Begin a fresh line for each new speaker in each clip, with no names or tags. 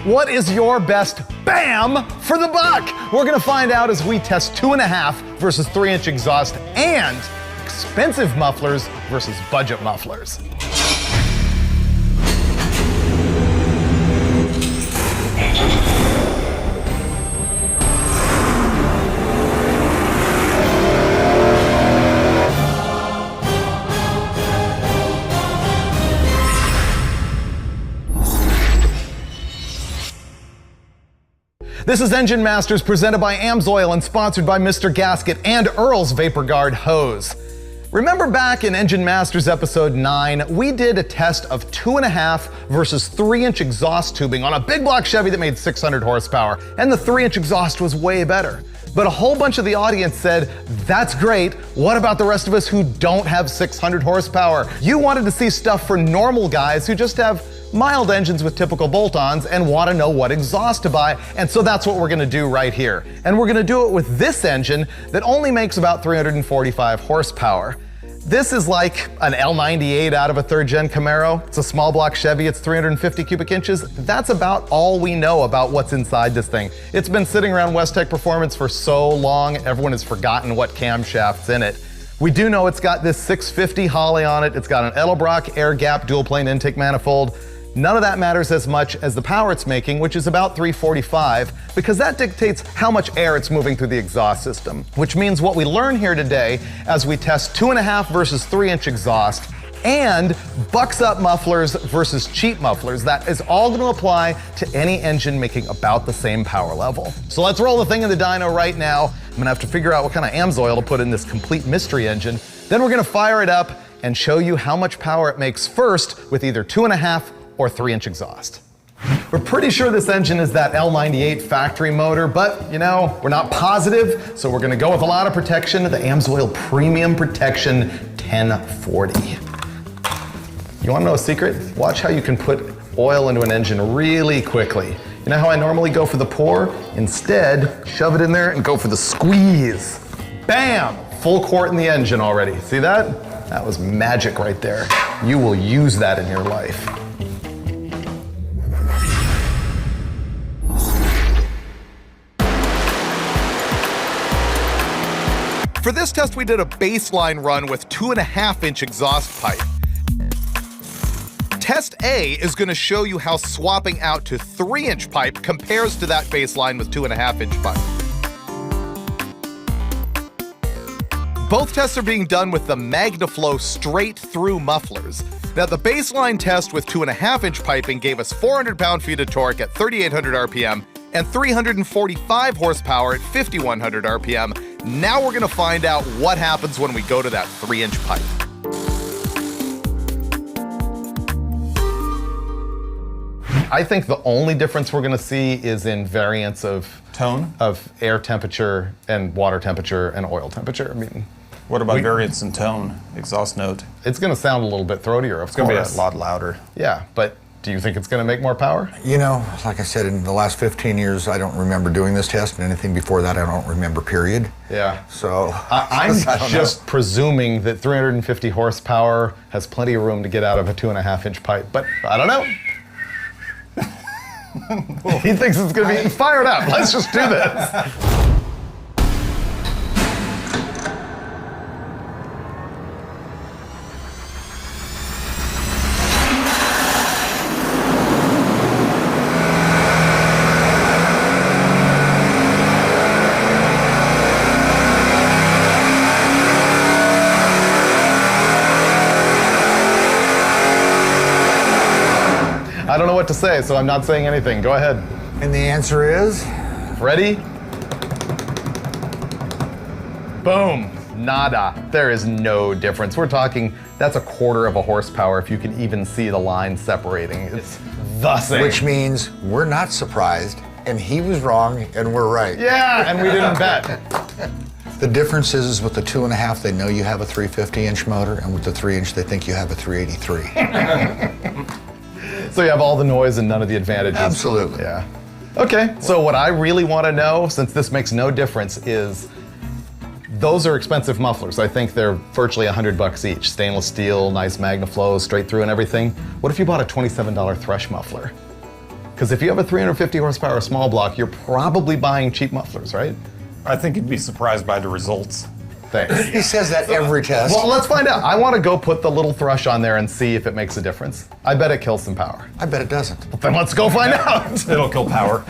What is your best BAM for the buck? We're gonna find out as we test 2.5 versus 3-inch exhaust and expensive mufflers versus budget mufflers. This is Engine Masters presented by AMSOIL and sponsored by Mr. Gasket and Earl's Vapor Guard Hose. Remember back in Engine Masters episode 9, we did a test of 2.5 versus 3-inch exhaust tubing on a big block Chevy that made 600 horsepower, and the 3-inch exhaust was way better. But a whole bunch of the audience said, that's great, what about the rest of us who don't have 600 horsepower? You wanted to see stuff for normal guys who just have mild engines with typical bolt-ons and want to know what exhaust to buy, and so that's what we're going to do right here. And we're going to do it with this engine that only makes about 345 horsepower. This is like an L98 out of a 3rd-gen Camaro. It's a small block Chevy, it's 350 cubic inches. That's about all we know about what's inside this thing. It's been sitting around Westech Performance for so long, everyone has forgotten what camshaft's in it. We do know it's got this 650 Holley on it, it's got an Edelbrock air gap dual plane intake manifold. None of that matters as much as the power it's making, which is about 345, because that dictates how much air it's moving through the exhaust system. Which means what we learn here today as we test 2.5 versus 3-inch exhaust and bucks up mufflers versus cheap mufflers, that is all going to apply to any engine making about the same power level. So let's roll the thing in the dyno right now. I'm going to have to figure out what kind of AMSOIL to put in this complete mystery engine. Then we're going to fire it up and show you how much power it makes first with either 2.5 or 3-inch exhaust. We're pretty sure this engine is that L98 factory motor, but you know, we're not positive, so we're gonna go with a lot of protection, the AMSOIL Premium Protection 1040. You wanna know a secret? Watch how you can put oil into an engine really quickly. You know how I normally go for the pour? Instead, shove it in there and go for the squeeze. Bam! Full quart in the engine already. See that? That was magic right there. You will use that in your life. For this test, we did a baseline run with 2.5-inch exhaust pipe. Test A is going to show you how swapping out to 3-inch pipe compares to that baseline with 2.5-inch pipe. Both tests are being done with the MagnaFlow straight-through mufflers. Now, the baseline test with 2.5-inch piping gave us 400 pound-feet of torque at 3,800 RPM and 345 horsepower at 5,100 RPM. Now we're gonna find out what happens when we go to that 3-inch pipe. I think the only difference we're gonna see is in variance of
tone,
of air temperature and water temperature and oil temperature. I mean,
what about variance in tone, exhaust note?
It's gonna sound a little bit throatier, of course.
It's gonna be a lot louder.
Yeah, but do you think it's going to make more power?
You know, like I said, in the last 15 years, I don't remember doing this test, and anything before that, I don't remember, period.
Yeah.
So
I'm just presuming that 350 horsepower has plenty of room to get out of a 2.5-inch pipe, but I don't know. He thinks it's going to be fired up. Let's just do this. I don't know what to say, so I'm not saying anything. Go ahead.
And the answer is?
Ready? Boom. Nada. There is no difference. We're talking, that's 1/4 of a horsepower if you can even see the line separating. It's the same.
Which means we're not surprised, and he was wrong, and we're right.
Yeah, and we didn't bet.
The difference is with the 2.5, they know you have a 350-inch motor, and with the 3-inch, they think you have a 383.
So you have all the noise and none of the advantages.
Absolutely.
Yeah. Okay, so what I really want to know, since this makes no difference, is those are expensive mufflers. I think they're virtually $100 each. Stainless steel, nice MagnaFlow, straight through and everything. What if you bought a $27 Thrush muffler? Because if you have a 350 horsepower small block, you're probably buying cheap mufflers, right?
I think you'd be surprised by the results.
Thanks.
He says that every test.
Well, let's find out. I want to go put the little thrush on there and see if it makes a difference. I bet it kills some power.
I bet it doesn't.
Then let's go find out.
It'll kill power.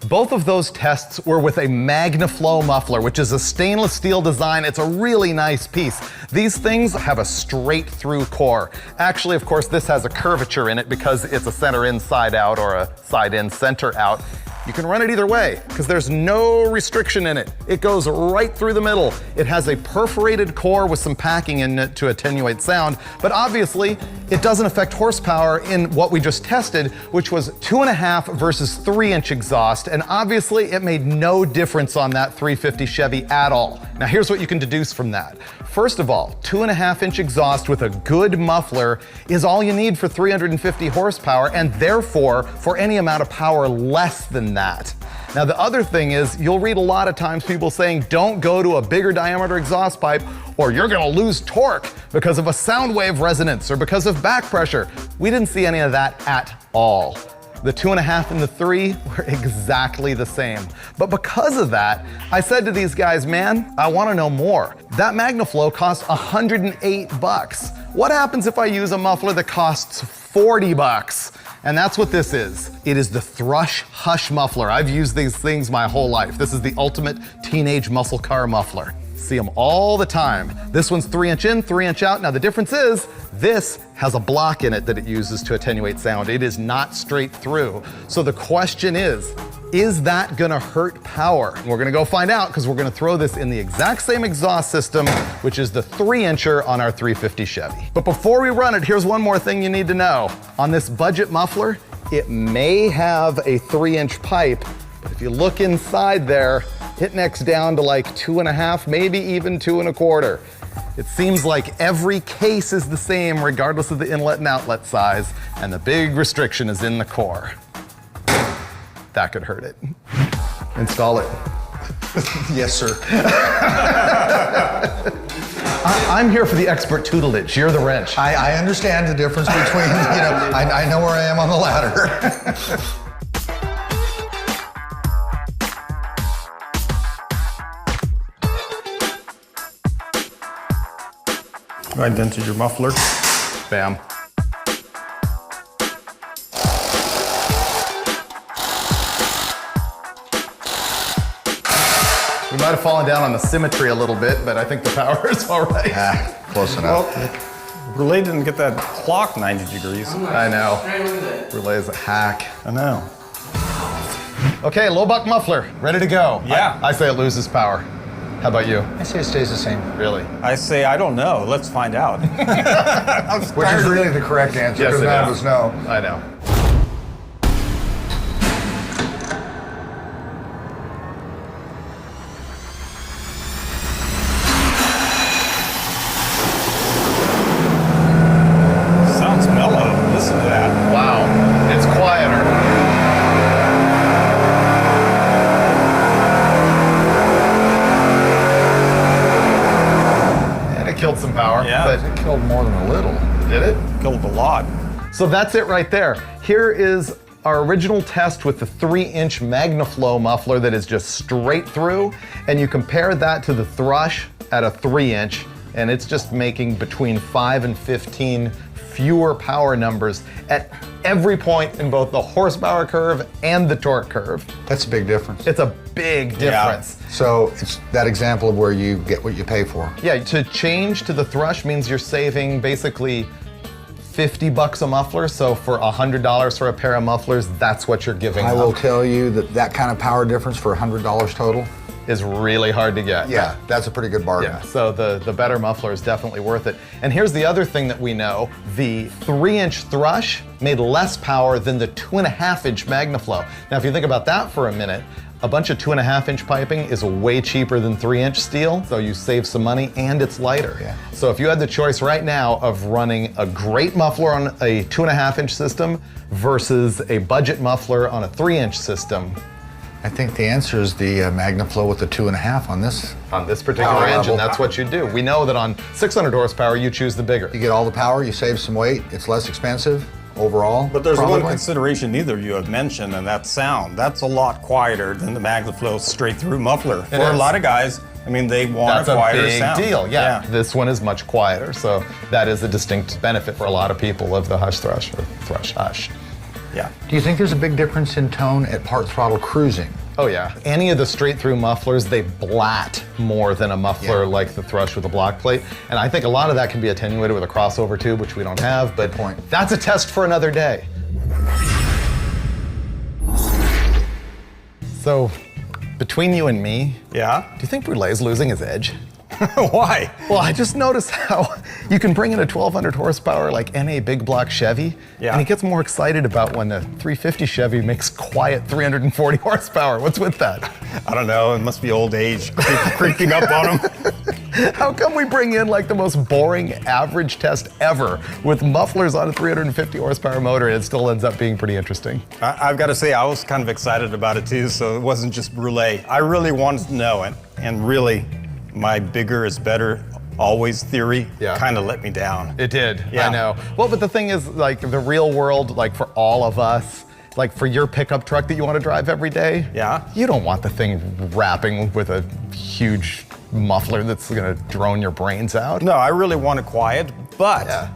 Both of those tests were with a MagnaFlow muffler, which is a stainless steel design. It's a really nice piece. These things have a straight through core. Actually, of course, this has a curvature in it because it's a center in, side out, or a side in, center out. You can run it either way because there's no restriction in it. It goes right through the middle. It has a perforated core with some packing in it to attenuate sound, but obviously it doesn't affect horsepower in what we just tested, which was 2.5 versus 3-inch exhaust, and obviously it made no difference on that 350 Chevy at all. Now here's what you can deduce from that. First of all, 2.5-inch exhaust with a good muffler is all you need for 350 horsepower, and therefore for any amount of power less than that. Now the other thing is, you'll read a lot of times people saying don't go to a bigger diameter exhaust pipe or you're gonna lose torque because of a sound wave resonance or because of back pressure. We didn't see any of that at all. The 2.5 and the 3 were exactly the same. But because of that, I said to these guys, man, I wanna know more. That MagnaFlow costs $108. What happens if I use a muffler that costs $40? And that's what this is. It is the Thrush Hush muffler. I've used these things my whole life. This is the ultimate teenage muscle car muffler. See them all the time. This one's 3-inch in, 3-inch out. Now the difference is, this has a block in it that it uses to attenuate sound. It is not straight through. So the question is that gonna hurt power? And we're gonna go find out because we're gonna throw this in the exact same exhaust system, which is the 3-incher on our 350 Chevy. But before we run it, here's one more thing you need to know. On this budget muffler, it may have a 3-inch pipe, but if you look inside there, it necks down to like 2.5, maybe even 2.25. It seems like every case is the same regardless of the inlet and outlet size, and the big restriction is in the core. That could hurt it. Install it.
Yes, sir.
I'm here for the expert tutelage. You're the wrench.
I understand the difference between, I know where I am on the ladder.
You indented your muffler.
Bam. We might have fallen down on the symmetry a little bit, but I think the power is all right.
Close enough.
Well, relay didn't get that clock 90 degrees.
I know. Relay is a hack.
I know.
Okay, low buck muffler, ready to go.
Yeah.
I say it loses power. How about you?
I say it stays the same.
Really?
I say, I don't know. Let's find out.
Which is really the correct answer,
Yes,
because
it
none of
is.
us know.
I know.
Sounds mellow. Listen to that.
Wow, it's quieter. And it killed some power.
Yeah.
But
It killed more than a little.
did it?
Killed a lot.
So that's it right there. Here is our original test with the 3-inch MagnaFlow muffler that is just straight through, and you compare that to the Thrush at a 3-inch, and it's just making between 5 and 15 fewer power numbers at every point in both the horsepower curve and the torque curve.
That's a big difference.
It's a big difference.
So it's that example of where you get what you pay for.
Yeah, to change to the Thrush means you're saving basically $50 a muffler, so for $100 for a pair of mufflers, that's what you're giving
I
up.
will tell you that that kind of power difference for $100 total,
Is really hard to get.
yeah, that's a pretty good bargain.
Yeah, so the better muffler is definitely worth it. And here's the other thing that we know. The 3-inch Thrush made less power than the 2.5-inch MagnaFlow. Now, if you think about that for a minute, a bunch of 2.5-inch piping is way cheaper than 3-inch steel, so you save some money and it's lighter.
Yeah.
So if you had the choice right now of running a great muffler on a 2.5-inch system versus a budget muffler on a 3-inch system,
I think the answer is the MagnaFlow with the 2.5 on this.
on this particular
Power
engine,
level.
that's what you do. We know that on 600 horsepower, you choose the bigger.
You get all the power, you save some weight, it's less expensive, overall.
But there's
probably.
one consideration neither of you have mentioned, and that's sound. That's a lot quieter than the MagnaFlow straight through muffler. For a lot of guys, I mean, they want a quieter
big
sound.
deal, yeah. This one is much quieter, so that is a distinct benefit for a lot of people of the Hush Thrush, or Thrush Hush.
Yeah.
Do you think there's a big difference in tone at part throttle cruising?
Oh yeah. Any of the straight through mufflers, they blat more than a muffler like the Thrush with a block plate. And I think a lot of that can be attenuated with a crossover tube, which we don't have, but that's a test for another day. So, between you and me, do you think Brulé's losing his edge?
Why?
Well, I just noticed how you can bring in a 1200 horsepower like NA big block Chevy, and he gets more excited about when the 350 Chevy makes quiet 340 horsepower. What's with that?
I don't know, it must be old age creeping up on him.
How come we bring in like the most boring average test ever with mufflers on a 350 horsepower motor and it still ends up being pretty interesting?
I've got to say, I was kind of excited about it too, so it wasn't just Brulé. I really wanted to know it, and really, my bigger is better always theory kind of let me down.
It did, I know. Well, but the thing is, like, the real world, like for all of us, like for your pickup truck that you want to drive every day, you don't want the thing rapping with a huge muffler that's gonna drone your brains out.
No, I really want it quiet, but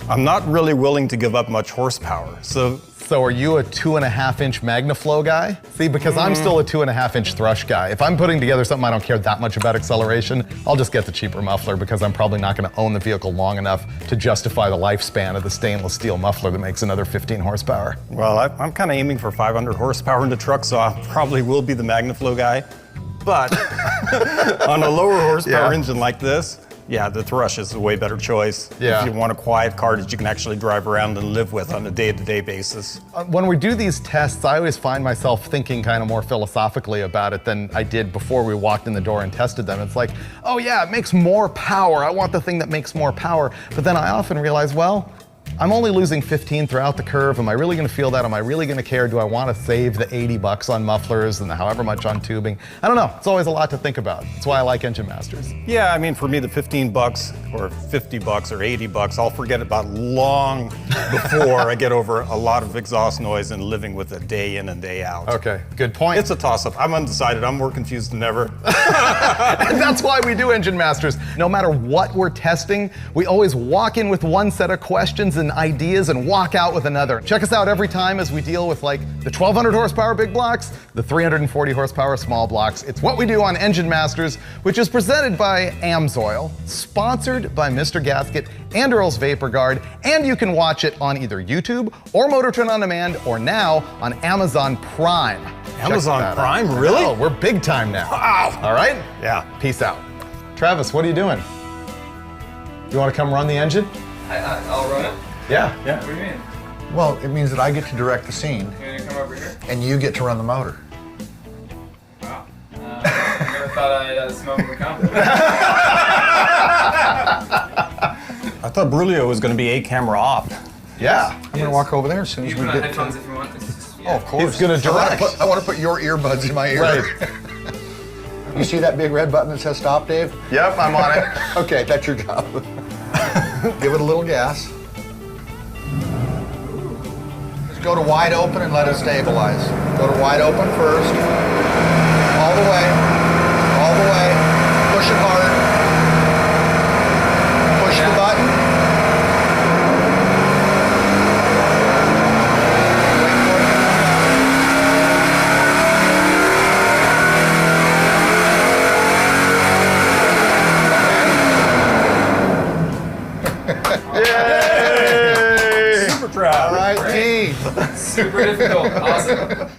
I'm not really willing to give up much horsepower.
So are you a 2.5-inch MagnaFlow guy? See, because I'm still a 2.5-inch Thrush guy. If I'm putting together something I don't care that much about acceleration, I'll just get the cheaper muffler because I'm probably not gonna own the vehicle long enough to justify the lifespan of the stainless steel muffler that makes another 15 horsepower.
Well, I'm kind of aiming for 500 horsepower in the truck, so I probably will be the MagnaFlow guy. But on a lower horsepower engine like this, the Thrush is a way better choice. If you want a quiet car that you can actually drive around and live with on a day-to-day basis.
When we do these tests, I always find myself thinking kind of more philosophically about it than I did before we walked in the door and tested them. It's like, oh yeah, it makes more power. I want the thing that makes more power. But then I often realize, well, I'm only losing 15 throughout the curve. Am I really gonna feel that? Am I really gonna care? Do I wanna save the 80 bucks on mufflers and the however much on tubing? I don't know, it's always a lot to think about. That's why I like Engine Masters.
Yeah, I mean, for me, the 15 bucks or 50 bucks or 80 bucks, I'll forget about long before I get over a lot of exhaust noise and living with it day in and day out.
Okay, good point.
It's a toss-up. I'm undecided. I'm more confused than ever.
That's why we do Engine Masters. No matter what we're testing, we always walk in with one set of questions and ideas and walk out with another. Check us out every time as we deal with like the 1200 horsepower big blocks, the 340 horsepower small blocks. It's what we do on Engine Masters, which is presented by AMSOIL, sponsored by Mr. Gasket and Earl's Vapor Guard, and you can watch it on either YouTube or Motor Trend On Demand or now on Amazon Prime.
Amazon Prime, really?
Oh, we're big time now.
Wow.
All right?
Yeah.
Peace out. Travis, what are you doing? You want to come run the engine?
I'll run it.
Yeah.
What do you mean?
Well, it means that I get to direct the scene.
You're gonna come over here?
And you get to run the motor.
Wow. I never thought I'd smell would come.
I thought Brulio was going to be a camera off.
Yeah.
I'm gonna walk over there as soon as
You
we
can put on
get
headphones if you want. It's just,
Oh, of course.
He's gonna direct.
I want to put your earbuds in my ear.
Right.
You see that big red button that says stop, Dave?
Yep, I'm on it.
Okay, that's your job. Give it a little gas. Just go to wide open and let it stabilize. Go to wide open first. All the way. All the way. Push it hard. Push the button. Wait for it to
Yay!
Super trap.
All right, T.
super difficult. Awesome.